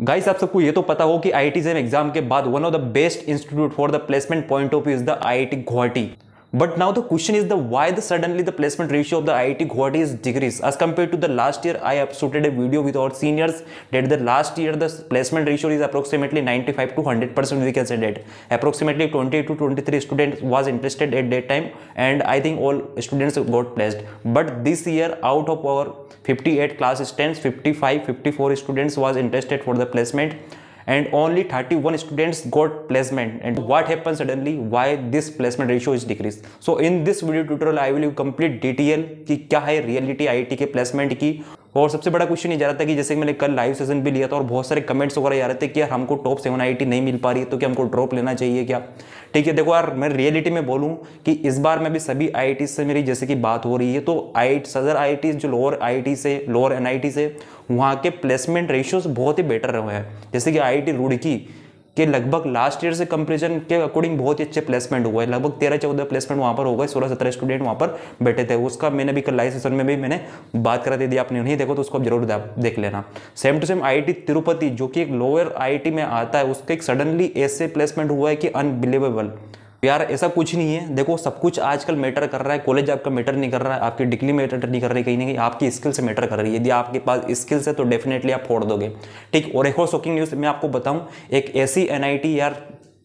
Guys आप सबको ये तो पता हो कि आईआईटी जेईई एग्जाम के बाद one of the best institute for the placement point of view is the IIT Guwahati. But now the question is why suddenly the placement ratio of the IIT Guwahati is decreased as compared to the last year. I have shooted a video with our seniors that the last year the placement ratio is approximately 95 to 100%. We can say that approximately 20 to 23 students was interested at that time, and I think all students got placed. But this year, out of our 58 class students, 54 students was interested for the placement, and only 31 students got placement. And what happened suddenly, why this placement ratio is decreased? So in this video tutorial I will give complete detail कि क्या है reality IIT के placement की. और सबसे बड़ा question ये जा रहा था कि जैसे मैंने कल लाइव सेशन भी लिया था और बहुत सारे कमेंट्स वगैरह आ रहे थे कि यार हमको टॉप 7 आईआईटी नहीं मिल पा रही है तो क्या हमको ड्रॉप लेना चाहिए क्या. ठीक है, देखो यार मैं रियलिटी में बोलूँ कि इस बार मैं भी सभी आईआईटी से मेरी जैसे कि बात हो रही है तो सदर आईआईटी जो लोअर आईआईटी से लोअर एनआईटी से वहाँ के प्लेसमेंट रेशियोज बहुत ही बेटर रहे हैं. जैसे कि आईआईटी रुड़की के लगभग लास्ट ईयर से कंपेरिजन के अकॉर्डिंग बहुत ही अच्छे प्लेसमेंट हुए. लगभग 13-14 प्लेसमेंट वहाँ पर हो गए, 16-17 स्टूडेंट वहाँ पर बैठे थे. उसका मैंने भी कल लाइव सेशन में भी मैंने बात करा दी. आपने नहीं देखो तो उसको आप जरूर देख लेना. Same to same IIT Tirupati जो कि एक लोअर आईआईटी में आता है उसका एक सडनली ऐसे प्लेसमेंट हुआ है कि अनबिलीवेबल. यार ऐसा कुछ नहीं है, देखो सब कुछ आजकल मैटर कर रहा है. कॉलेज आपका मैटर नहीं कर रहा है, आपकी डिग्री मैटर नहीं कर रही, कहीं ना कहीं आपकी स्किल से मैटर कर रही है. यदि आपके पास स्किल्स है तो डेफिनेटली आप फोड़ दोगे. ठीक, और एक और शॉकिंग न्यूज़ मैं आपको बताऊं, एक ऐसी एनआईटी, यार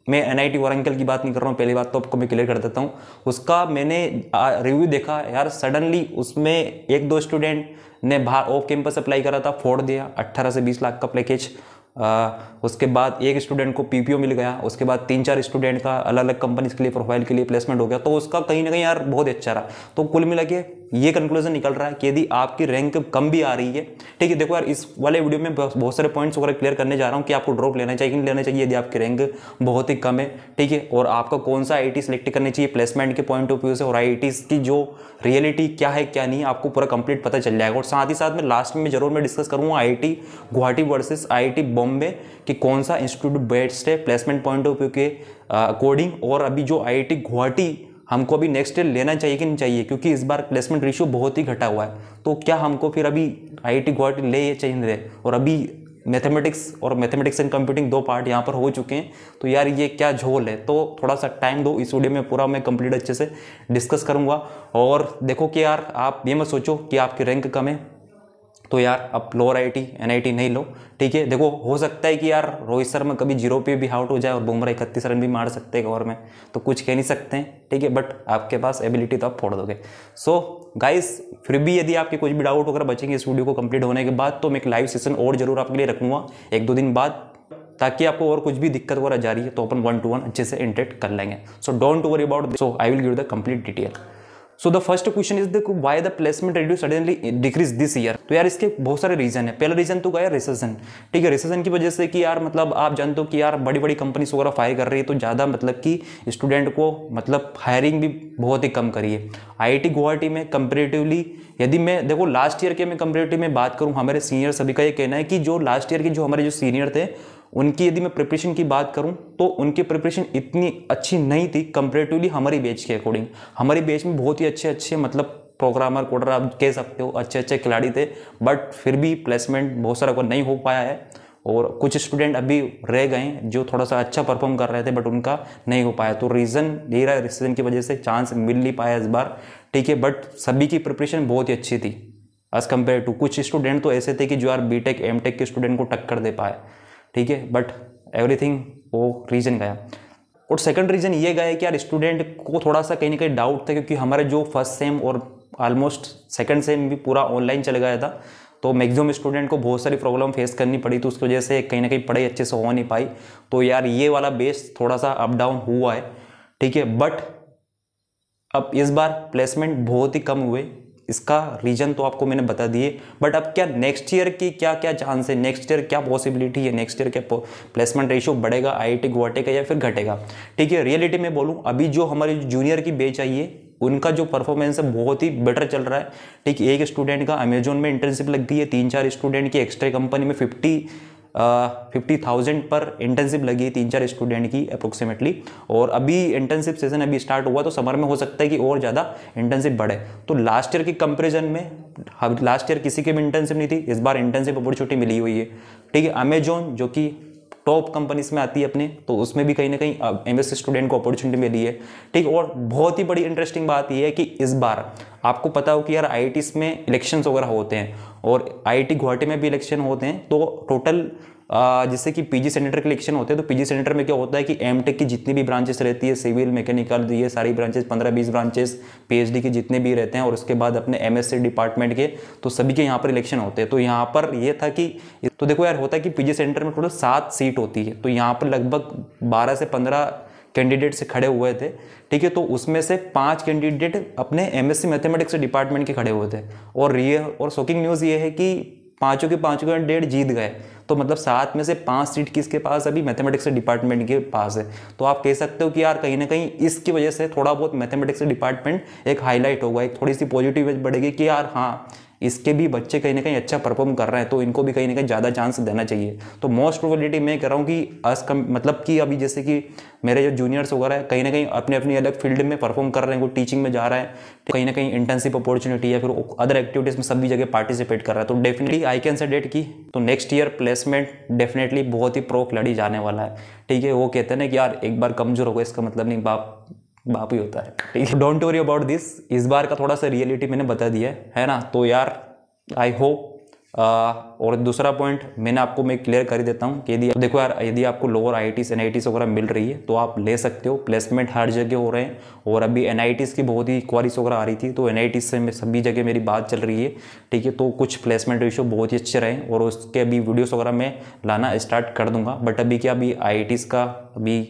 मैं एनआईटी वारंगल की बात नहीं कर रहा हूँ, पहली बात तो आपको मैं क्लियर कर देता हूँ. उसका मैंने रिव्यू देखा यार, सडनली उसमें 1-2 स्टूडेंट ने बाहर ऑफ कैंपस अप्लाई करा था, फोड़ दिया 18 से 20 लाख का पैकेज. उसके बाद एक स्टूडेंट को पीपीओ मिल गया. उसके बाद 3-4 स्टूडेंट का अलग अलग कंपनीज के लिए प्रोफाइल के लिए प्लेसमेंट हो गया. तो उसका कहीं ना कहीं यार बहुत अच्छा रहा. तो कुल मिला के ये कंक्लूजन निकल रहा है कि यदि आपकी रैंक कम भी आ रही है, ठीक है, देखो यार इस वाले वीडियो में बहुत सारे पॉइंट्स वगैरह क्लियर करने जा रहा हूँ कि आपको ड्रॉप लेना चाहिए कि नहीं लेना चाहिए यदि आपकी रैंक बहुत ही कम है. ठीक है, और आपका कौन सा आईआईटी सिलेक्ट करनी चाहिए प्लेसमेंट के पॉइंट ऑफ व्यू से, और आईआईटी की जो रियलिटी क्या है क्या नहीं आपको पूरा कंप्लीट पता चल जाएगा. और साथ ही साथ में लास्ट में जरूर मैं डिस्कस करूँगा IIT Guwahati versus IIT Bombay कि कौन सा इंस्टीट्यूट बेस्ट है प्लेसमेंट पॉइंट ऑफ व्यू के अकॉर्डिंग. और अभी जो आईआईटी गुवाहाटी हमको अभी नेक्स्ट ईयर लेना चाहिए कि नहीं चाहिए, क्योंकि इस बार प्लेसमेंट रेशियो बहुत ही घटा हुआ है. तो क्या हमको फिर अभी आईआईटी गुवाहाटी ले चाहिए नहीं ले. और अभी मैथमेटिक्स एंड कंप्यूटिंग 2 पार्ट यहाँ पर हो चुके हैं. तो यार ये क्या झोल है, तो थोड़ा सा टाइम दो, इस वीडियो में पूरा मैं कंप्लीट अच्छे से डिस्कस करूँगा. और देखो कि यार आप ये मत सोचो कि आपकी रैंक कम है तो यार आप लोअर आईआईटी एनआईटी नहीं लो. ठीक है, देखो हो सकता है कि यार रोहित शर्मा कभी 0 पे भी आउट हो जाए और बुमराह 31 रन भी मार सकते हैं ओवर में, तो कुछ कह नहीं सकते हैं. ठीक है, बट आपके पास एबिलिटी तो आप फोड़ दोगे. सो गाइस फिर भी यदि आपके कुछ भी डाउट वगैरह बचेंगे इस वीडियो को कंप्लीट होने के बाद तो मैं एक लाइव सेशन और जरूर आपके लिए रखूंगा 1-2 दिन बाद, ताकि आपको और कुछ भी दिक्कत वगैरह जा रही है तो अपन 1-to-1 अच्छे से इंटरेक्ट कर लेंगे. So don't worry about this. So I will give the complete detail. So the first question is देखो why the placement ratio suddenly decrease this year. तो यार इसके बहुत सारे रीजन है. पहला रीजन तो गया रिसेशन. ठीक है, रिसेशन की वजह से कि यार मतलब आप जानते हो कि यार बड़ी बड़ी कंपनीज वगैरह फायर कर रही है तो ज़्यादा मतलब कि स्टूडेंट को मतलब हायरिंग भी बहुत ही कम करी है. आईआईटी गुवाहाटी में कंपेरेटिवली यदि मैं देखो लास्ट ईयर के मैं कंपेरेटिव में बात करूँ, हमारे सीनियर सभी का ये कहना है कि जो लास्ट ईयर के जो हमारे जो सीनियर थे उनकी यदि मैं प्रिपरेशन की बात करूं तो उनकी प्रिपरेशन इतनी अच्छी नहीं थी कंपेरेटिवली हमारी बैच के अकॉर्डिंग. हमारी बैच में बहुत ही अच्छे मतलब प्रोग्रामर कोडर आप कह सकते हो अच्छे खिलाड़ी थे, बट फिर भी प्लेसमेंट बहुत सारा को नहीं हो पाया है. और कुछ स्टूडेंट अभी रह गए जो थोड़ा सा अच्छा परफॉर्म कर रहे थे बट उनका नहीं हो पाया. तो रीज़न ये रहा, रीजन की वजह से चांस मिल नहीं पाया इस बार. ठीक है, बट सभी की प्रिपरेशन बहुत ही अच्छी थी एज कम्पेयर टू कुछ स्टूडेंट तो ऐसे थे कि जो यार बीटेक एमटेक के स्टूडेंट को टक्कर दे पाए. ठीक है, बट एवरीथिंग वो रीजन गया. और सेकंड रीजन ये गया कि यार स्टूडेंट को थोड़ा सा कहीं ना कहीं डाउट था, क्योंकि हमारे जो फर्स्ट सेम और ऑलमोस्ट सेकंड सेम भी पूरा ऑनलाइन चल गया था. तो मैक्सिमम स्टूडेंट को बहुत सारी प्रॉब्लम फेस करनी पड़ी, तो उसकी वजह से कहीं ना कहीं पढ़ाई अच्छे से हो नहीं पाई. तो यार ये वाला बेस थोड़ा सा अप डाउन हुआ है. ठीक है, बट अब इस बार प्लेसमेंट बहुत ही कम हुए. इसका रीजन तो आपको मैंने बता दिए, बट अब क्या नेक्स्ट ईयर की क्या क्या चांस है, नेक्स्ट ईयर क्या पॉसिबिलिटी है, नेक्स्ट ईयर क्या प्लेसमेंट रेशियो बढ़ेगा आईआईटी गुवाहाटी का या फिर घटेगा. ठीक है, रियलिटी में बोलूँ अभी जो हमारी जूनियर की बैच आई है उनका जो परफॉर्मेंस है बहुत ही बेटर चल रहा है. ठीक है, एक स्टूडेंट का अमेजोन में इंटर्नशिप लग गई है, 3-4 स्टूडेंट की एक्स्ट्रा कंपनी में 50 50,000 पर इंटर्नशिप लगी है 3-4 स्टूडेंट की अप्रोक्सीमेटली। और अभी इंटर्नशिप सेशन अभी स्टार्ट हुआ, तो समर में हो सकता है कि और ज़्यादा इंटर्नशिप बढ़े। तो लास्ट ईयर की कंपेरिजन में, लास्ट ईयर किसी के भी इंटर्नशिप नहीं थी, इस बार इंटर्नशिप अपॉर्चुनिटी मिली हुई है। ठीक है, अमेजोन जो कि टॉप कंपनीज में आती है अपने, तो उसमें भी कहीं ना कहीं एमएससी स्टूडेंट को अपॉर्चुनिटी मिली है। ठीक, और बहुत ही बड़ी इंटरेस्टिंग बात यह है कि इस बार आपको पता हो कि यार आईआईटीज में इलेक्शंस वगैरह होते हैं, और आईआईटी गुवाहाटी में भी इलेक्शन होते हैं। तो टोटल जैसे कि पीजी सेनेटर के इलेक्शन होते हैं, तो पीजी सेनेटर में क्या होता है कि एमटेक की जितनी भी ब्रांचेस रहती है, सिविल, मैकेनिकल, ये सारी ब्रांचेस 15-20 ब्रांचेस, पीएचडी के जितने भी रहते हैं, और उसके बाद अपने एमएससी डिपार्टमेंट के, तो सभी के यहाँ पर इलेक्शन होते हैं। तो यहाँ पर ये था कि, तो देखो यार, होता है कि पीजी सेंटर में टोटल 7 सीट होती है, तो यहाँ पर लगभग 12 से 15 कैंडिडेट से खड़े हुए थे। ठीक है, तो उसमें से 5 कैंडिडेट अपने एमएससी मैथमेटिक्स डिपार्टमेंट के खड़े हुए थे। और शॉकिंग न्यूज़ ये है कि पाँचों के कैंडिडेट जीत गए। तो मतलब 7 में से 5 सीट किसके पास, अभी मैथमेटिक्स डिपार्टमेंट के पास है। तो आप कह सकते हो कि यार कहीं ना कहीं इसकी वजह से थोड़ा बहुत मैथमेटिक्स डिपार्टमेंट एक हाईलाइट होगा, एक थोड़ी सी पॉजिटिव बढ़ेगी कि यार हाँ, इसके भी बच्चे कहीं ना कहीं अच्छा परफॉर्म कर रहे हैं, तो इनको भी कहीं ना कहीं ज़्यादा चांस देना चाहिए। तो मोस्ट प्रोबेबिलिटी मैं कह रहा हूँ कि मतलब कि अभी जैसे कि मेरे जो जूनियर्स वगैरह है, कहीं ना कहीं अपने अपनी अलग फील्ड में परफॉर्म कर रहे हैं, कोई टीचिंग में जा रहा है, कहीं ना कहीं इंटर्नशिप अपॉर्चुनिटी या फिर अदर एक्टिविटीज़ में सभी जगह पार्टिसिपेट कर रहा है। तो definitely I can say that की, तो नेक्स्ट ईयर प्लेसमेंट डेफिनेटली बहुत ही प्रो खिलाड़ी जाने वाला है। ठीक है, वो कहते हैं ना कि यार एक बार कमजोर हो गया, इसका मतलब नहीं बाप ही होता है। ठीक है, डोंट वरी अबाउट दिस। इस बार का थोड़ा सा रियलिटी मैंने बता दिया है ना। तो यार आई होप, और दूसरा पॉइंट मैंने आपको मैं क्लियर कर देता हूँ कि यदि देखो यार, यदि आपको लोअर आईआईटीज एनआईटीज वगैरह मिल रही है तो आप ले सकते हो, प्लेसमेंट हर जगह हो रहे हैं। और अभी एनआईटीज की बहुत ही क्वारीज वगैरह आ रही थी, तो एनआईटीज से सभी जगह मेरी बात चल रही है। ठीक है, तो कुछ प्लेसमेंट रेशियो बहुत ही अच्छे रहे, और उसके अभी वीडियोस वगैरह मैं लाना स्टार्ट कर दूंगा। बट अभी क्या, अभी आईआईटीज का अभी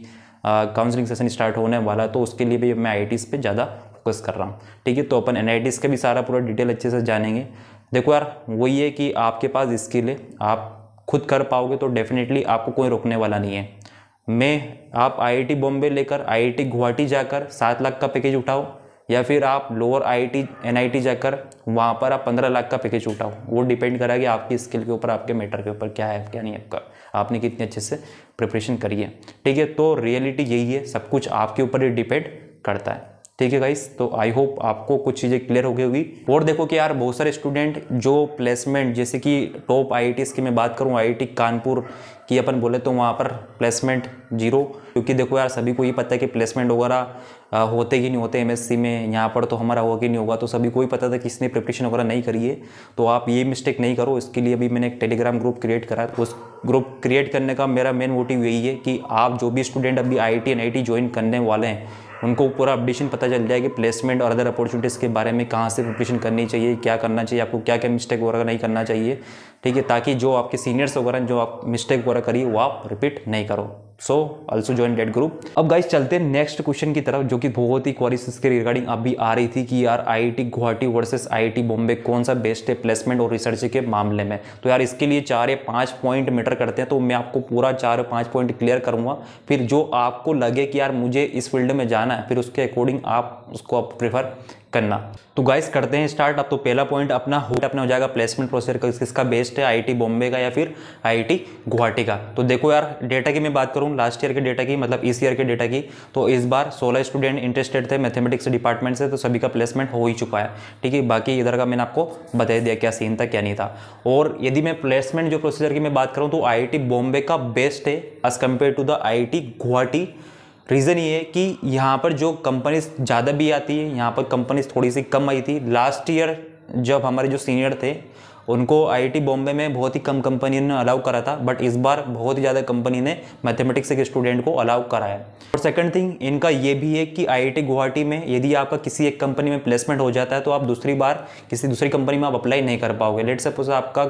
काउंसलिंग सेशन स्टार्ट होने वाला है, तो उसके लिए भी मैं आईआईटीज पे ज़्यादा फोकस कर रहा हूँ। ठीक है, तो अपन एनआईटीज का भी सारा पूरा डिटेल अच्छे से जानेंगे। देखो यार, वही है कि आपके पास स्किल है, आप खुद कर पाओगे तो डेफिनेटली आपको कोई रोकने वाला नहीं है। आप आईआईटी बॉम्बे लेकर आईआईटी गुवाहाटी जाकर 7 लाख का पैकेज उठाओ, या फिर आप लोअर आईआईटी एनआईटी जाकर वहाँ पर आप 15 लाख का पैकेज उठाओ। वो डिपेंड करेगा आपकी स्किल के ऊपर, आपके मैटर के ऊपर, क्या है क्या नहीं आपका, आपने कितने अच्छे से प्रिपरेशन करी है। ठीक है, तो रियलिटी यही है, सब कुछ आपके ऊपर ही डिपेंड करता है। ठीक है गाइस, तो आई होप आपको कुछ चीज़ें क्लियर हो गई होगी। और देखो कि यार बहुत सारे स्टूडेंट जो प्लेसमेंट, जैसे कि टॉप आईआईटीज़ की मैं बात करूँ, आईआईटी कानपुर की अपन बोले तो वहाँ पर प्लेसमेंट 0, क्योंकि देखो यार सभी को ये पता है कि प्लेसमेंट वगैरह होते ही नहीं होते एमएससी में, यहाँ पर तो हमारा होगा कि नहीं होगा। तो सभी को ही पता था कि इसने प्रिपरेशन वगैरह नहीं करी है, तो आप ये मिस्टेक नहीं करो। इसके लिए अभी मैंने एक टेलीग्राम ग्रुप क्रिएट करा है। उस ग्रुप क्रिएट करने का मेरा मेन मोटिव यही है कि आप जो भी स्टूडेंट अभी आईआईटी एनआईटी ज्वाइन करने वाले हैं, उनको पूरा अपडेशन पता चल जाए कि प्लेसमेंट और अदर अपॉर्चुनिटीज़ के बारे में कहाँ से प्रिपरेशन करनी चाहिए, क्या करना चाहिए, आपको क्या क्या मिस्टेक वगैरह नहीं करना चाहिए। ठीक है, ताकि जो आपके सीनियर्स वगैरह जो आप मिस्टेक वगैरह करिए वो आप रिपीट नहीं करो। So also join that group. अब गाइस चलते हैं नेक्स्ट क्वेश्चन की तरफ, जो कि बहुत ही क्वेरीज के रिगार्डिंग अभी आ रही थी कि यार IIT Guwahati versus IIT Bombay कौन सा बेस्ट है प्लेसमेंट और रिसर्च के मामले में। तो यार इसके लिए 4 या 5 पॉइंट मैटर करते हैं, तो मैं आपको पूरा 4 या 5 पॉइंट क्लियर करूंगा। फिर जो आपको लगे कि यार मुझे इस फील्ड में जाना है, फिर उसके अकॉर्डिंग आप उसको प्रेफर करना। तो गाइस करते हैं स्टार्ट। अब तो पहला पॉइंट अपना हो जाएगा प्लेसमेंट प्रोसेस किसका बेस्ट है, आईआईटी बॉम्बे का या फिर आईआईटी गुवाहाटी का। तो देखो यार, डेटा की मैं बात करूं, लास्ट ईयर के डेटा की, मतलब इस ईयर के डेटा की, तो इस बार 16 स्टूडेंट इंटरेस्टेड थे मैथमेटिक्स डिपार्टमेंट से, तो सभी का प्लेसमेंट हो ही चुका है। ठीक है, बाकी इधर का मैंने आपको बता दिया क्या सीन था क्या नहीं था। और यदि मैं प्लेसमेंट जो प्रोसीजर की मैं बात करूँ तो आईआईटी बॉम्बे का बेस्ट है as compare to the IIT Guwahati. Reason ये है कि यहाँ पर जो कंपनीज ज़्यादा भी आती है, यहाँ पर कंपनीज थोड़ी सी कम आई थी। लास्ट ईयर जब हमारे जो सीनियर थे उनको आईआईटी बॉम्बे में बहुत ही कम कंपनी ने अलाउ करा था, बट इस बार बहुत ही ज़्यादा कंपनी ने मैथमेटिक्स के स्टूडेंट को अलाउ करा है। और सेकंड थिंग इनका ये भी है कि आईआईटी गुवाहाटी में यदि आपका किसी एक कंपनी में प्लेसमेंट हो जाता है तो आप दूसरी बार किसी दूसरी कंपनी में आप अप्लाई नहीं कर पाओगे। लेट सपोज आपका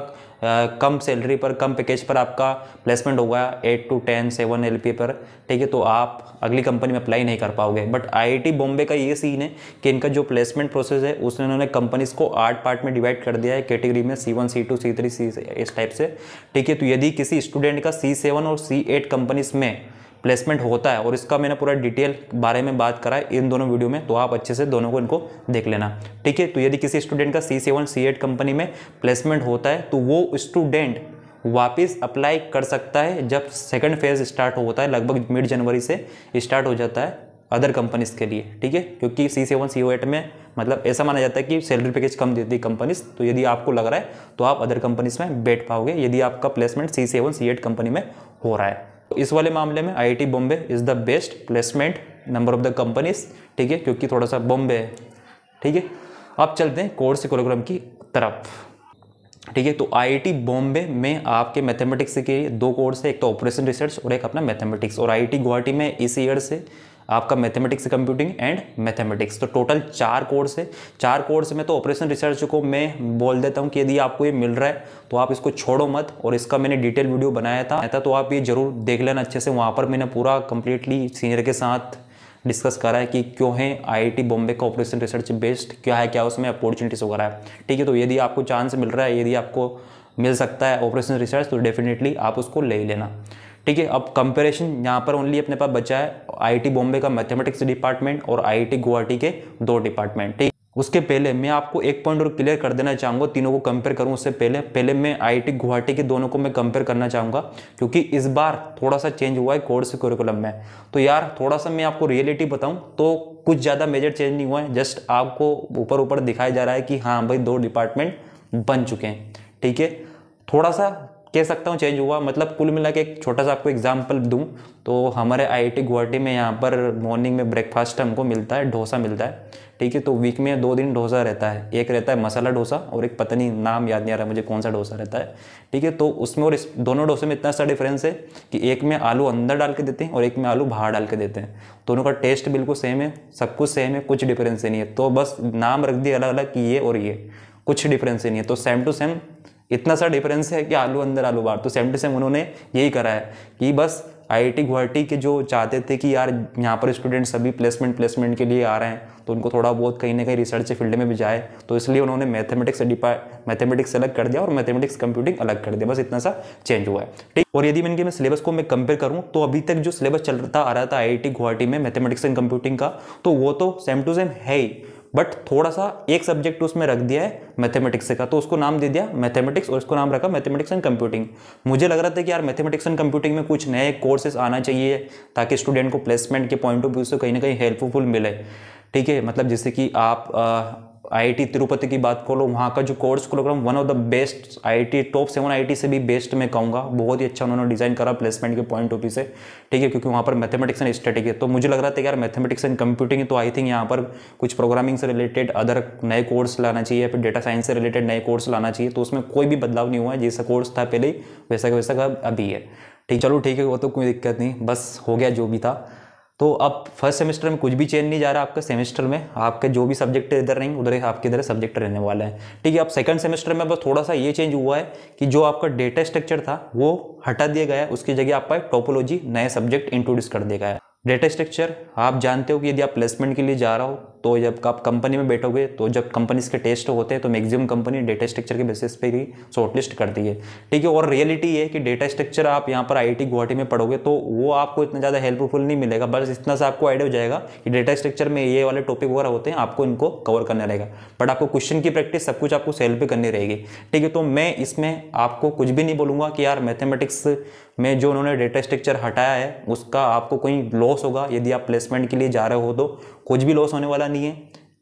कम सैलरी पर, कम पैकेज पर आपका प्लेसमेंट होगा 8 to 10 7 LPA पर, ठीक है, तो आप अगली कंपनी में अप्लाई नहीं कर पाओगे। बट आईआईटी बॉम्बे का ये सीन है कि इनका जो प्लेसमेंट प्रोसेस है उसने उन्होंने कंपनीज को 8 पार्ट में डिवाइड कर दिया है कैटेगरी में, C1 C2 C3 C इस टाइप से। ठीक है, तो यदि किसी स्टूडेंट का C7 और C8 कंपनीज में प्लेसमेंट होता है, और इसका मैंने पूरा डिटेल बारे में बात करा है इन दोनों वीडियो में, तो आप अच्छे से दोनों को इनको देख लेना। ठीक है, तो यदि किसी स्टूडेंट का C7 C8 कंपनी में प्लेसमेंट होता है तो वो स्टूडेंट वापस अप्लाई कर सकता है जब सेकंड फेज स्टार्ट होता है, लगभग मिड जनवरी से स्टार्ट हो जाता है अदर कंपनीज के लिए, ठीक है। क्योंकि C7 CO8 में मतलब ऐसा माना जाता है कि सैलरी पैकेज कम देती है कंपनीज, तो यदि आपको लग रहा है तो आप अदर कंपनीज में बैठ पाओगे यदि आपका प्लेसमेंट C7 C8 कंपनी में हो रहा है। तो इस वाले मामले में IIT Bombay is the best placement number of the companies, ठीक है, क्योंकि थोड़ा सा बॉम्बे है, ठीक है। अब चलते हैं कोर्स करिकुलम की तरफ, ठीक है। तो IIT बॉम्बे में आपके मैथमेटिक्स के 2 कोर्स है, एक तो ऑपरेशन रिसर्च और एक अपना मैथमेटिक्स। और IIT गुवाहाटी में इस ईयर से आपका मैथमेटिक्स, कंप्यूटिंग एंड मैथमेटिक्स, तो टोटल 4 कोर्स है। 4 कोर्स में तो ऑपरेशन रिसर्च को मैं बोल देता हूँ कि यदि आपको ये मिल रहा है तो आप इसको छोड़ो मत, और इसका मैंने डिटेल वीडियो बनाया था तो आप ये जरूर देख लेना अच्छे से। वहाँ पर मैंने पूरा कंप्लीटली सीनियर के साथ डिस्कस करा है कि क्यों है IIT बॉम्बे का ऑपरेशन रिसर्च बेस्ड, क्या है, क्या उसमें अपॉर्चुनिटीज वगैरह है, ठीक है। तो यदि आपको चांस मिल रहा है, यदि आपको मिल सकता है ऑपरेशन रिसर्च, तो डेफिनेटली आप उसको ले ही लेना, ठीक है। अब कंपैरिजन यहाँ पर ओनली अपने पास बचा है IIT बॉम्बे का मैथमेटिक्स डिपार्टमेंट और IIT गुवाहाटी के 2 डिपार्टमेंट, ठीक। उसके पहले मैं आपको एक पॉइंट और क्लियर कर देना चाहूँगा, तीनों को कंपेयर करूँ उससे पहले मैं IIT गुवाहाटी के दोनों को मैं कंपेयर करना चाहूँगा, क्योंकि इस बार थोड़ा सा चेंज हुआ है कोर्स करिकुलम में। तो यार थोड़ा सा मैं आपको रियलिटी बताऊँ तो कुछ ज़्यादा मेजर चेंज नहीं हुआ है, जस्ट आपको ऊपर ऊपर दिखाया जा रहा है कि हाँ भाई 2 डिपार्टमेंट बन चुके हैं, ठीक है। थोड़ा सा कह सकता हूँ चेंज हुआ, मतलब कुल मिला के एक छोटा सा आपको एग्जांपल दूं तो हमारे IIT गुवाहाटी में यहाँ पर मॉर्निंग में ब्रेकफास्ट हमको मिलता है, डोसा मिलता है, ठीक है। तो वीक में 2 दिन डोसा रहता है, एक रहता है मसाला डोसा और एक पता नहीं नाम याद नहीं आ रहा मुझे कौन सा डोसा रहता है, ठीक है। तो उसमें और इस दोनों डोसे में इतना सा डिफरेंस है कि एक में आलू अंदर डाल के देते हैं और एक में आलू बाहर डाल के देते हैं। दोनों का टेस्ट बिल्कुल सेम है, सब कुछ सेम है, कुछ डिफरेंस नहीं है। तो बस नाम रख दिया अलग अलग कि ये और ये, कुछ डिफरेंस नहीं है। तो सेम टू सेम इतना सा डिफरेंस है कि आलू अंदर आलू बाहर, तो सेम टू सेम उन्होंने यही करा है कि बस IIT गुवाहाटी के जो चाहते थे कि यार यहाँ पर स्टूडेंट सभी प्लेसमेंट के लिए आ रहे हैं तो उनको थोड़ा बहुत कहीं ना कहीं रिसर्च फील्ड में भी जाए, तो इसलिए उन्होंने मैथमेटिक्स अलग कर दिया और मैथमेटिक्स कंप्यूटिंग अलग कर दिया, बस इतना सा चेंज हुआ है, ठीक। और यदि मैं सिलेबस को मैं कंपेयर करूँ तो अभी तक जो सिलेबस चलता आ रहा था IIT गुवाहाटी में मैथमेटिक्स एंड कंप्यूटिंग का, तो वो तो सेम टू सेम है ही, बट थोड़ा सा एक सब्जेक्ट उसमें रख दिया है मैथमेटिक्स का, तो उसको नाम दे दिया मैथमेटिक्स और उसको नाम रखा मैथमेटिक्स एंड कंप्यूटिंग। मुझे लग रहा था कि यार मैथमेटिक्स एंड कंप्यूटिंग में कुछ नए कोर्सेज आना चाहिए ताकि स्टूडेंट को प्लेसमेंट के पॉइंट ऑफ व्यू से कहीं ना कहीं हेल्पफुल मिले, ठीक है। मतलब जैसे कि आप IIT तिरुपति की बात करो, वहाँ का जो course programme one of the best IIT top 7 IIT से भी बेस्ट मैं कहूँगा, बहुत ही अच्छा उन्होंने डिजाइन करा प्लेसमेंट के पॉइंट ऑफ व्यू से, ठीक है। क्योंकि वहाँ पर मैथमेटिक्स एंड स्टैटिक है, तो मुझे लग रहा था यार मैथमेटिक्स एंड कंप्यूटिंग है तो आई थिंक यहाँ पर कुछ प्रोग्रामिंग से रिलेटेड अदर नए कोर्स लाना चाहिए, फिर डेटा साइंस से रिलेटेड नए कोर्स लाना चाहिए। तो उसमें कोई भी बदलाव नहीं हुआ है, जैसा कोर्स था पहले ही वैसा का वैसा अभी है, ठीक। चलो ठीक है, वो तो कोई दिक्कत नहीं, बस हो गया जो भी था। तो अब फर्स्ट सेमेस्टर में कुछ भी चेंज नहीं जा रहा आपका, सेमेस्टर में आपके जो भी सब्जेक्ट इधर नहीं उधर आपके इधर सब्जेक्ट रहने वाला है, ठीक है। अब सेकंड सेमेस्टर में बस थोड़ा सा ये चेंज हुआ है कि जो आपका डेटा स्ट्रक्चर था वो हटा दिया गया है, उसकी जगह आपका टोपोलॉजी नए सब्जेक्ट इंट्रोड्यूस कर दिया गया है। डेटा स्ट्रक्चर आप जानते हो कि यदि आप प्लेसमेंट के लिए जा रहा हो तो जब आप कंपनी में बैठोगे तो जब कंपनीज के टेस्ट होते हैं तो मैक्सिमम कंपनी डेटा स्ट्रक्चर के बेसिस पे ही शॉर्टलिस्ट करती है, ठीक है। और रियलिटी ये है कि डेटा स्ट्रक्चर आप यहाँ पर IIT गुवाहाटी में पढ़ोगे तो वो आपको इतना ज़्यादा हेल्पफुल नहीं मिलेगा, बस इतना सा आपको आइडिया हो जाएगा कि डेटा स्ट्रक्चर में ये वाले टॉपिक वगैरह होते हैं, आपको इनको कवर करना रहेगा, बट आपको क्वेश्चन की प्रैक्टिस सब कुछ आपको सेल्फ पे करनी रहेगी, ठीक है। तो मैं इसमें आपको कुछ भी नहीं बोलूँगा कि यार मैथमेटिक्स में जो उन्होंने डेटा स्ट्रक्चर हटाया है उसका आपको कोई लॉस होगा, यदि आप प्लेसमेंट के लिए जा रहे हो तो कुछ भी लॉस होने वाला नहीं है।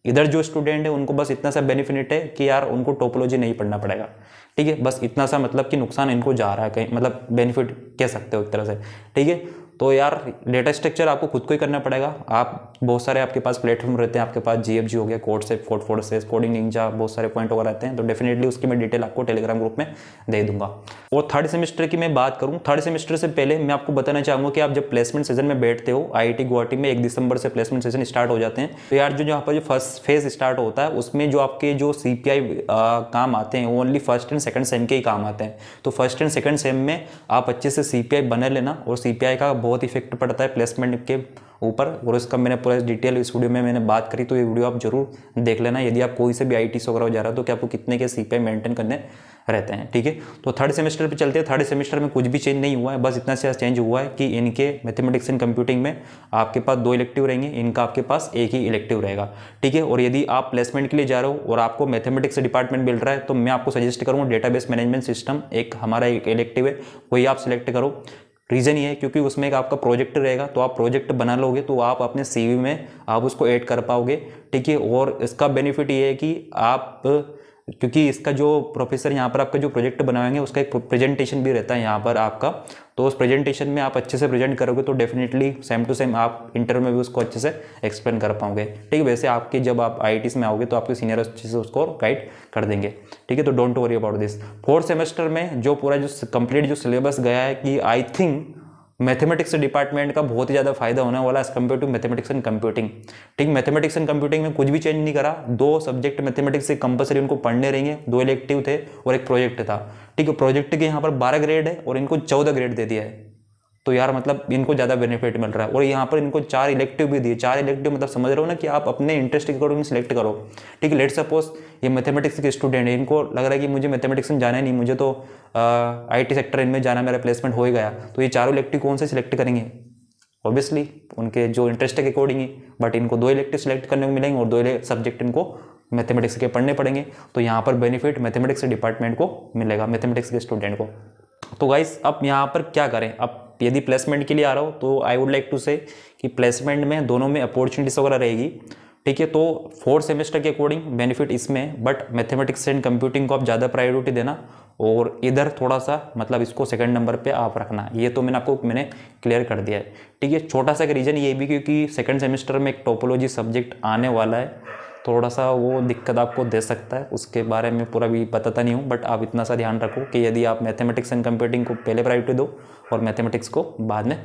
इधर जो स्टूडेंट है उनको बस इतना सा बेनिफिट है कि यार उनको टोपोलॉजी नहीं पढ़ना पड़ेगा, ठीक है। बस इतना सा मतलब कि नुकसान इनको जा रहा है कहीं, मतलब बेनिफिट कह सकते हो एक तरह से, ठीक है। तो यार डेटा स्ट्रक्चर आपको खुद को ही करना पड़ेगा। आप बहुत सारे आपके पास प्लेटफॉर्म रहते हैं, आपके पास GFG हो गया, कोडफोर्सेस, कोडिंग निंजा, बहुत सारे पॉइंट वगैरह रहते हैं, तो डेफिनेटली उसकी मैं डिटेल आपको टेलीग्राम ग्रुप में दे दूंगा। और थर्ड सेमेस्टर की मैं बात करूँ, थर्ड सेमेस्टर से पहले मैं आपको बताना चाहूँगा कि आप जब प्लेसमेंट सीजन में बैठते हो, IIT गुवाहाटी में 1 दिसंबर से प्लेसमेंट सीजन स्टार्ट हो जाते हैं, तो यार जो यहाँ पर जो फर्स्ट फेज स्टार्ट होता है उसमें जो आपके जो CPI काम आते हैं वो only first and second same के ही काम आते हैं। तो फर्स्ट एंड सेकंड सेम में आप अच्छे से CPI बना लेना और CPI का बहुत इफेक्ट पड़ता है प्लेसमेंट के ऊपर, और इसका मैंने पूरा डिटेल इस वीडियो में मैंने बात करी, तो ये वीडियो आप जरूर देख लेना यदि आप कोई से भी IIT वगैरह जा रहा हो तो कि आपको कितने के CPI मेंटेन करने रहते हैं। ठीक है, तो थर्ड सेमेस्टर पे चलते हैं। थर्ड सेमेस्टर में कुछ भी चेंज नहीं हुआ है, बस इतना सा चेंज हुआ है कि इनके मैथमेटिक्स एंड कंप्यूटिंग में आपके पास 2 इलेक्टिव रहेंगे, इनका आपके पास एक ही इलेक्टिव रहेगा। ठीक है, और यदि आप प्लेसमेंट के लिए जा रहे हो और आपको मैथमेटिक्स डिपार्टमेंट मिल रहा है तो मैं आपको सजेस्ट करूँगा डेटाबेस मैनेजमेंट सिस्टम, एक हमारा एक इलेक्टिव है, वही आप सिलेक्ट करो। रीज़न ये है क्योंकि उसमें एक आपका प्रोजेक्ट रहेगा, तो आप प्रोजेक्ट बना लोगे तो आप अपने CV में आप उसको ऐड कर पाओगे। ठीक है, और इसका बेनिफिट ये है कि आप, क्योंकि इसका जो प्रोफेसर यहाँ पर आपका जो प्रोजेक्ट बनाएंगे उसका एक प्रेजेंटेशन भी रहता है यहाँ पर आपका, तो उस प्रेजेंटेशन में आप अच्छे से प्रेजेंट करोगे तो डेफिनेटली सेम टू सेम आप इंटरव्यू में भी उसको अच्छे से एक्सप्लेन कर पाओगे। ठीक है, वैसे आपके जब आप IITs में आओगे तो आपके सीनियर अच्छे से उसको गाइड कर देंगे। ठीक है, तो don't worry about this. Fourth semester में जो पूरा जो कंप्लीट जो सिलेबस गया है कि आई थिंक मैथमेटिक्स डिपार्टमेंट का बहुत ही ज़्यादा फायदा होने वाला है as compare to mathematics and computing. ठीक, मैथमेटिक्स एंड कंप्यूटिंग में कुछ भी चेंज नहीं करा, 2 सब्जेक्ट मैथमेटिक्स से कंपलसरी उनको पढ़ने रहेंगे, 2 इलेक्टिव थे और एक प्रोजेक्ट था। ठीक है, प्रोजेक्ट के यहाँ पर 12 ग्रेड है और इनको 14 ग्रेड दे दिया है, तो यार मतलब इनको ज़्यादा बेनिफिट मिल रहा है। और यहाँ पर इनको 4 इलेक्टिव भी दिए। 4 इलेक्टिव मतलब समझ रहे हो ना कि आप अपने इंटरेस्ट के अकॉर्डिंग सिलेक्ट करो। ठीक है, लेट सपोज ये मैथमेटिक्स के स्टूडेंट है, इनको लग रहा है कि मुझे मैथमेटिक्स में जाना ही नहीं, मुझे तो IT सेक्टर इनमें जाना, मेरा प्लेसमेंट हो ही गया, तो ये 4 इलेक्टिव कौन से सिलेक्ट करेंगे? ऑब्वियसली उनके जो इंटरेस्ट के अकॉर्डिंग ही, बट इनको 2 इलेक्टिव सिलेक्ट करने को मिलेंगे और 2 सब्जेक्ट इनको मैथमेटिक्स के पढ़ने पड़ेंगे, तो यहाँ पर बेनिफिट मैथमेटिक्स डिपार्टमेंट को मिलेगा, मैथमेटिक्स के स्टूडेंट को। तो गाइस अब यहाँ पर क्या करें? अब यदि प्लेसमेंट के लिए आ रहा हो तो आई वुड लाइक टू से कि प्लेसमेंट में दोनों में अपॉर्चुनिटीज वगैरह रहेगी। ठीक है, तो 4th सेमेस्टर के अकॉर्डिंग बेनिफिट इसमें, बट मैथमेटिक्स एंड कंप्यूटिंग को आप ज़्यादा प्रायोरिटी देना और इधर थोड़ा सा मतलब इसको सेकंड नंबर पे आप रखना। ये तो मैंने क्लियर कर दिया है। ठीक है, छोटा सा रीज़न ये भी क्योंकि सेकंड सेमेस्टर में एक टोपोलॉजी सब्जेक्ट आने वाला है, थोड़ा सा वो दिक्कत आपको दे सकता है, उसके बारे में पूरा भी बताता नहीं हूँ, बट आप इतना सा ध्यान रखो कि यदि आप मैथमेटिक्स एंड कंप्यूटिंग को पहले प्रायोरिटी दो और मैथमेटिक्स को बाद में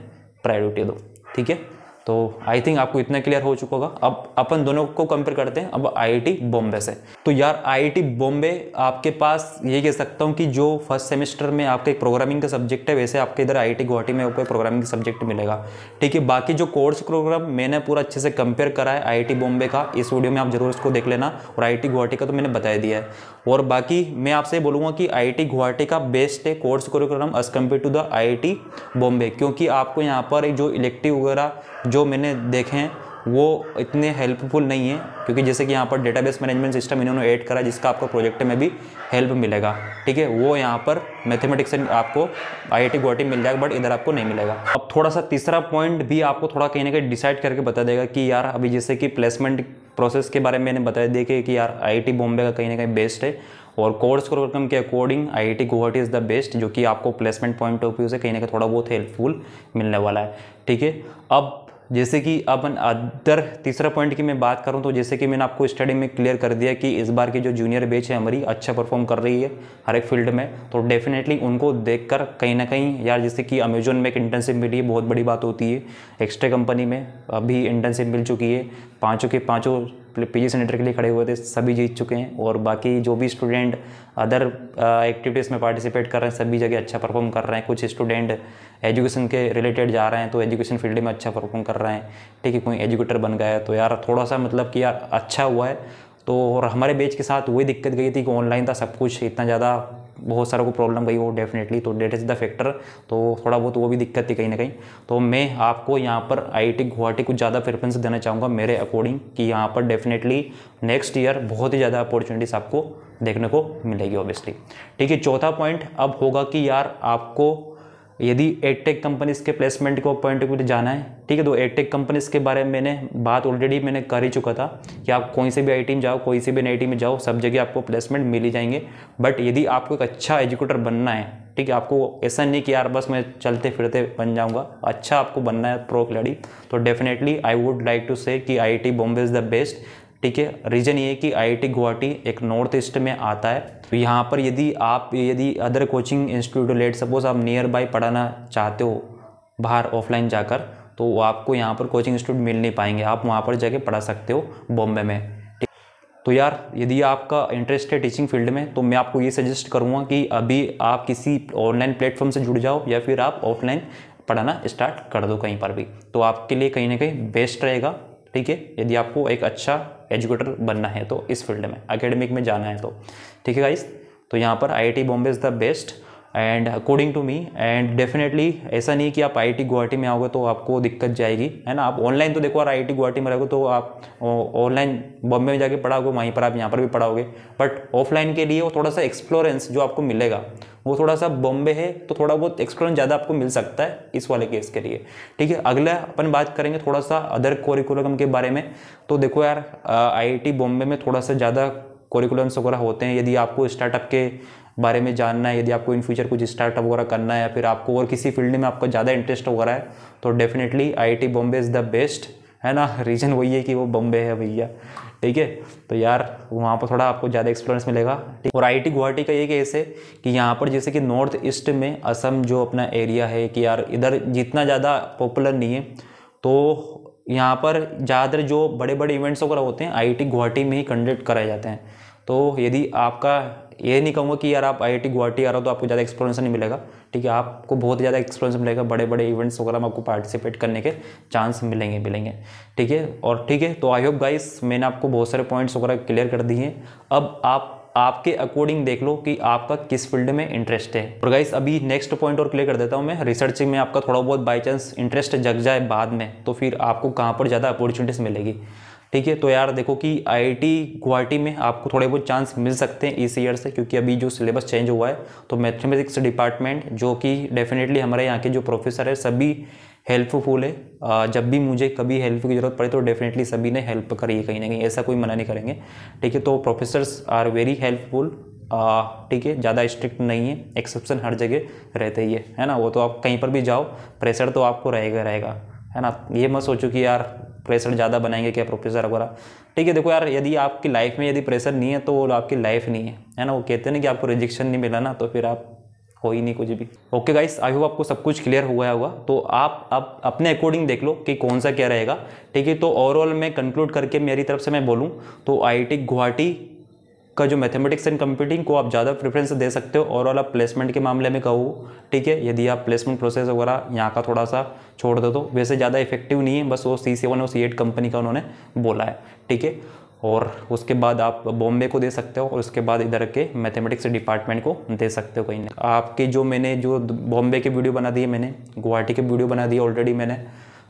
प्रायोरिटी दो। ठीक है, तो आई थिंक आपको इतना क्लियर हो चुका होगा। अब अपन दोनों को कंपेयर करते हैं अब IIT बॉम्बे से। तो यार IIT बॉम्बे आपके पास ये कह सकता हूँ कि जो फर्स्ट सेमेस्टर में आपका एक प्रोग्रामिंग का सब्जेक्ट है, वैसे आपके इधर IIT गुवाहाटी में आपको प्रोग्रामिंग का सब्जेक्ट मिलेगा। ठीक है, बाकी जो कोर्स प्रोग्राम मैंने पूरा अच्छे से कंपेयर करा है IIT बॉम्बे का, इस वीडियो में आप जरूर इसको देख लेना, और IIT गुवाहाटी का तो मैंने बता दिया है। और बाकी मैं आपसे बोलूँगा कि IIT गुवाहाटी का बेस्ट है course program as compare to the IIT Bombay, क्योंकि आपको यहाँ पर जो इलेक्टिव वगैरह जो मैंने देखे हैं वो इतने हेल्पफुल नहीं है, क्योंकि जैसे कि यहाँ पर डेटाबेस मैनेजमेंट सिस्टम इन्होंने ऐड करा जिसका आपको प्रोजेक्ट में भी हेल्प मिलेगा। ठीक है, वो यहाँ पर मैथमेटिक्स से आपको IIT गुवाहाटी मिल जाएगा, बट इधर आपको नहीं मिलेगा। अब थोड़ा सा तीसरा पॉइंट भी आपको थोड़ा कहीं ना कहीं डिसाइड करके बता देगा कि यार अभी जैसे कि प्लेसमेंट प्रोसेस के बारे में मैंने बता दिया कि यार IIT बॉम्बे का कहीं ना कहीं बेस्ट है, और कोर्स प्रोग्राम के according IIT Guwahati is the best, जो कि आपको प्लेसमेंट पॉइंट ऑफ व्यू से कहीं ना कहीं थोड़ा बहुत हेल्पफुल मिलने वाला है। ठीक है, अब जैसे कि अपन अदर तीसरा पॉइंट की मैं बात करूं तो जैसे कि मैंने आपको स्टडी में क्लियर कर दिया कि इस बार की जो जूनियर बैच है हमारी अच्छा परफॉर्म कर रही है हर एक फील्ड में, तो डेफिनेटली उनको देखकर कहीं ना कहीं यार जैसे कि अमेजोन में एक इंटर्नशिप मिली है, बहुत बड़ी बात होती है। एक्स्ट्रा कंपनी में अभी इंटर्नशिप मिल चुकी है, 5 के 5 PG सेनेटर के लिए खड़े हुए थे, सभी जीत चुके हैं, और बाकी जो भी स्टूडेंट अदर एक्टिविटीज़ में पार्टिसिपेट कर रहे हैं सभी जगह अच्छा परफॉर्म कर रहे हैं। कुछ स्टूडेंट एजुकेशन के रिलेटेड जा रहे हैं तो एजुकेशन फील्ड में अच्छा परफॉर्म कर रहे हैं। ठीक है, कोई एजुकेटर बन गया है, तो यार थोड़ा सा मतलब कि यार अच्छा हुआ है। तो और हमारे बैच के साथ वही दिक्कत गई थी कि ऑनलाइन था सब कुछ, इतना ज़्यादा बहुत सारा को प्रॉब्लम गई वो डेफिनेटली, तो डेट इज़ द फैक्टर, तो थोड़ा बहुत वो भी दिक्कत थी कहीं ना कहीं। तो मैं आपको यहाँ पर IIT गुवाहाटी कुछ ज़्यादा प्रेफरेंस देना चाहूँगा मेरे अकॉर्डिंग कि यहाँ पर डेफिनेटली नेक्स्ट ईयर बहुत ही ज़्यादा अपॉर्चुनिटीज़ आपको देखने को मिलेगी ऑब्वियसली। ठीक है, चौथा पॉइंट अब होगा कि यार आपको यदि एडटेक कंपनीज़ के प्लेसमेंट को पॉइंट ऑफ व्यू जाना है, ठीक है, तो एडटेक कंपनीज़ के बारे में मैंने बात ऑलरेडी मैंने कर ही चुका था कि आप कोई से भी IIT में जाओ, कोई से भी NIT में जाओ, सब जगह आपको प्लेसमेंट मिल ही जाएंगे। बट यदि आपको एक अच्छा एजुकेटर बनना है, ठीक है, आपको ऐसा नहीं कि यार बस मैं चलते फिरते बन जाऊँगा, अच्छा आपको बनना है प्रो खिलाड़ी, तो definitely I would like to say कि IIT Bombay is the best. ठीक है, रीज़न ये है कि IIT गुवाहाटी एक नॉर्थ ईस्ट में आता है, तो यहाँ पर यदि other coaching institute let suppose आप नियर बाय पढ़ाना चाहते हो बाहर ऑफलाइन जाकर, तो आपको यहाँ पर कोचिंग इंस्टीट्यूट मिल नहीं पाएंगे, आप वहाँ पर जाके पढ़ा सकते हो बॉम्बे में। तो यार यदि आपका इंटरेस्ट है टीचिंग फील्ड में तो मैं आपको ये सजेस्ट करूँगा कि अभी आप किसी ऑनलाइन प्लेटफॉर्म से जुड़ जाओ या फिर आप ऑफलाइन पढ़ाना स्टार्ट कर दो कहीं पर भी, तो आपके लिए कहीं ना कहीं बेस्ट रहेगा। ठीक है, यदि आपको एक अच्छा एजुकेटर बनना है तो इस फील्ड में एकेडमिक में जाना है तो। ठीक है गाइस, तो यहाँ पर IIT Bombay is the best and according to me. And definitely ऐसा नहीं कि आप IIT गुवाहाटी में आओगे तो आपको दिक्कत जाएगी, है ना। आप ऑनलाइन तो देखो, अगर IIT गुवाहाटी में रहोगे तो आप ऑनलाइन बॉम्बे में जाके पढ़ाओगे, वहीं पर आप यहाँ पर भी पढ़ाओगे, बट ऑफलाइन के लिए वो थोड़ा सा एक्सप्लोरेंस जो आपको मिलेगा वो थोड़ा सा, बॉम्बे है तो थोड़ा बहुत एक्सप्लोरेंस ज़्यादा आपको मिल सकता है इस वाले केस के लिए। ठीक है, अगला अपन बात करेंगे थोड़ा सा अदर कोरिकुलम के बारे में। तो देखो यार, IIT बॉम्बे में थोड़ा सा ज़्यादा कोरिकुलम्स वगैरह होते हैं। यदि आपको स्टार्टअप के बारे में जानना है, यदि आपको इन फ्यूचर कुछ स्टार्टअप वगैरह करना है, या फिर आपको और किसी फील्ड में आपको ज़्यादा इंटरेस्ट वगैरह है, तो definitely IIT Bombay is the best, है ना। रीज़न वही है कि वो बॉम्बे है भैया। ठीक है, तो यार वहाँ पर थोड़ा आपको ज़्यादा एक्सपीरियंस मिलेगा। ठीक, और IIT गुवाहाटी का ये केस है कि यहाँ पर जैसे कि नॉर्थ ईस्ट में असम जो अपना एरिया है कि यार इधर जितना ज़्यादा पॉपुलर नहीं है, तो यहाँ पर ज़्यादातर जो बड़े बड़े इवेंट्स वगैरह होते हैं IIT गुवाहाटी में ही कंडक्ट कराए जाते हैं। तो यदि आपका, ये नहीं कहूँगा कि यार आप IIT गुवाहाटी आ रहे हो तो आपको ज़्यादा एक्सपीरियंस नहीं मिलेगा। ठीक है, आपको बहुत ज़्यादा एक्सपीरियंस मिलेगा, बड़े बड़े इवेंट्स वगैरह में आपको पार्टिसिपेट करने के चांस मिलेंगे। ठीक है, और ठीक है, तो आई होप गाइस मैंने आपको बहुत सारे पॉइंट्स वगैरह क्लियर कर दिए हैं। अब आपके अकॉर्डिंग देख लो कि आपका किस फील्ड में इंटरेस्ट है। और गाइस अभी नेक्स्ट पॉइंट और क्लियर कर देता हूँ मैं, रिसर्चिंग में आपका थोड़ा बहुत बाई चांस इंटरेस्ट जग जाए बाद में, तो फिर आपको कहाँ पर ज़्यादा अपॉर्चुनिटीज़ मिलेगी। ठीक है, तो यार देखो कि IIT गुवाहाटी में आपको थोड़े बहुत चांस मिल सकते हैं इस ईयर से, क्योंकि अभी जो सिलेबस चेंज हुआ है, तो मैथमेटिक्स डिपार्टमेंट जो कि डेफिनेटली हमारे यहाँ के जो प्रोफेसर है सभी हेल्पफुल है। जब भी मुझे कभी हेल्प की ज़रूरत पड़े तो डेफिनेटली सभी ने हेल्प करी है कहीं ना कहीं, ऐसा कोई मना नहीं करेंगे। ठीक है, तो प्रोफेसर्स आर वेरी हेल्पफुल। ठीक है, ज़्यादा स्ट्रिक्ट नहीं है, एक्सेप्शन हर जगह रहते ही है ना। वो तो आप कहीं पर भी जाओ प्रेशर तो आपको रहेगा, है ना। ये मत सोचो कि यार प्रेशर ज़्यादा बनाएंगे क्या प्रोफेसर वगैरह। ठीक है, देखो यार यदि आपकी लाइफ में यदि प्रेशर नहीं है तो वो आपकी लाइफ नहीं है ना। वो कहते हैं ना कि आपको रिजेक्शन नहीं मिला ना तो फिर आप हो ही नहीं कुछ भी। ओके गाइस, आई होप आपको सब कुछ क्लियर हो गया होगा। तो आप अपने अकॉर्डिंग देख लो कि कौन सा क्या रहेगा। ठीक है, तो ओवरऑल मैं कंक्लूड करके मेरी तरफ से मैं बोलूँ तो IIT गुवाहाटी का जो मैथमेटिक्स एंड कंप्यूटिंग को आप ज़्यादा प्रेफरेंस दे सकते हो। ओवरऑल आप प्लेसमेंट के मामले में कहूँ, ठीक है, यदि आप प्लेसमेंट प्रोसेस वगैरह यहाँ का थोड़ा सा छोड़ दो तो वैसे ज़्यादा इफेक्टिव नहीं है, बस वो C7 और C8 कंपनी का उन्होंने बोला है। ठीक है, और उसके बाद आप बॉम्बे को दे सकते हो और उसके बाद इधर के मैथमेटिक्स डिपार्टमेंट को दे सकते हो कहीं ना। आपके जो मैंने जो बॉम्बे के वीडियो बना दिए, मैंने गुवाहाटी के वीडियो बना दिए ऑलरेडी मैंने,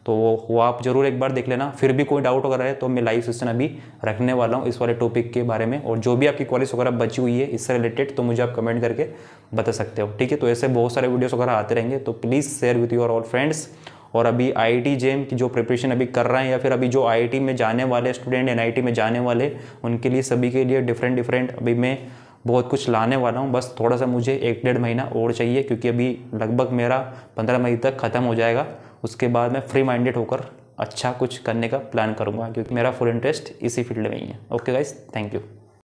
तो वो आप जरूर एक बार देख लेना। फिर भी कोई डाउट वगैरह है तो मैं लाइव सेशन अभी रखने वाला हूँ इस वाले टॉपिक के बारे में, और जो भी आपकी क्वेरीज वगैरह बची हुई है इससे रिलेटेड तो मुझे आप कमेंट करके बता सकते हो। ठीक है, तो ऐसे बहुत सारे वीडियोस वगैरह आते रहेंगे, तो please share with your all friends. और अभी IIT JEM की जो प्रिपरेशन अभी कर रहे हैं, या फिर अभी जो IIT में जाने वाले स्टूडेंट, NIT में जाने वाले, उनके लिए सभी के लिए डिफरेंट अभी मैं बहुत कुछ लाने वाला हूँ। बस थोड़ा सा मुझे 1-1.5 महीना और चाहिए, क्योंकि अभी लगभग मेरा 15 मई तक ख़त्म हो जाएगा। उसके बाद मैं फ्री माइंडेड होकर अच्छा कुछ करने का प्लान करूँगा, क्योंकि मेरा फुल इंटरेस्ट इसी फील्ड में ही है। Okay guys, thank you.